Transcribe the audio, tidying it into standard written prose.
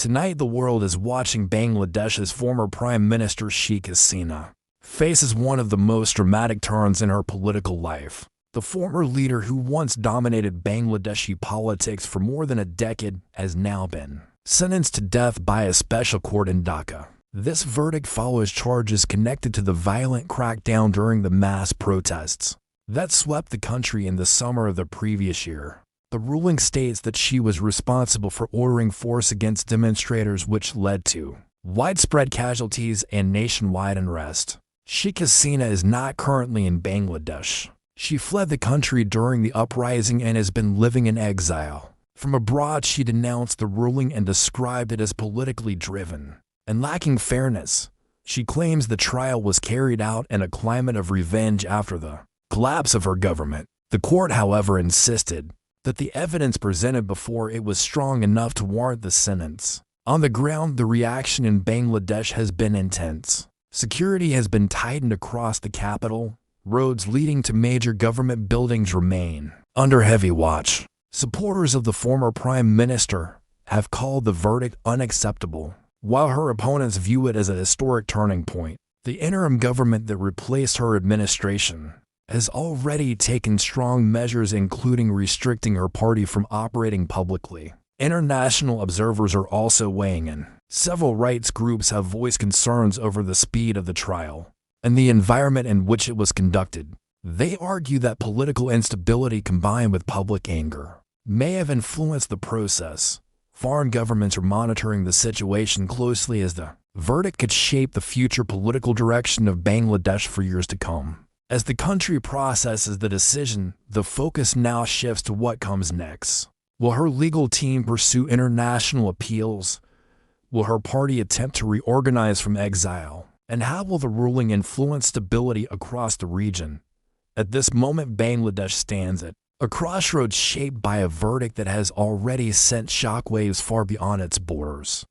Tonight the world is watching Bangladesh's former Prime Minister Sheikh Hasina faces one of the most dramatic turns in her political life. The former leader who once dominated Bangladeshi politics for more than a decade has now been sentenced to death by a special court in Dhaka. This verdict follows charges connected to the violent crackdown during the mass protests that swept the country in the summer of the previous year. The ruling states that she was responsible for ordering force against demonstrators, which led to widespread casualties and nationwide unrest. Sheikh Hasina is not currently in Bangladesh. She fled the country during the uprising and has been living in exile. From abroad, she denounced the ruling and described it as politically driven and lacking fairness. She claims the trial was carried out in a climate of revenge after the collapse of her government. The court, however, insisted that the evidence presented before it was strong enough to warrant the sentence. On the ground, the reaction in Bangladesh has been intense. Security has been tightened across the capital. Roads leading to major government buildings remain under heavy watch. Supporters of the former Prime Minister have called the verdict unacceptable, while her opponents view it as a historic turning point. The interim government that replaced her administration has already taken strong measures, including restricting her party from operating publicly. International observers are also weighing in. Several rights groups have voiced concerns over the speed of the trial and the environment in which it was conducted. They argue that political instability combined with public anger may have influenced the process. Foreign governments are monitoring the situation closely, as the verdict could shape the future political direction of Bangladesh for years to come. As the country processes the decision, the focus now shifts to what comes next. Will her legal team pursue international appeals? Will her party attempt to reorganize from exile? And how will the ruling influence stability across the region? At this moment, Bangladesh stands at a crossroads shaped by a verdict that has already sent shockwaves far beyond its borders.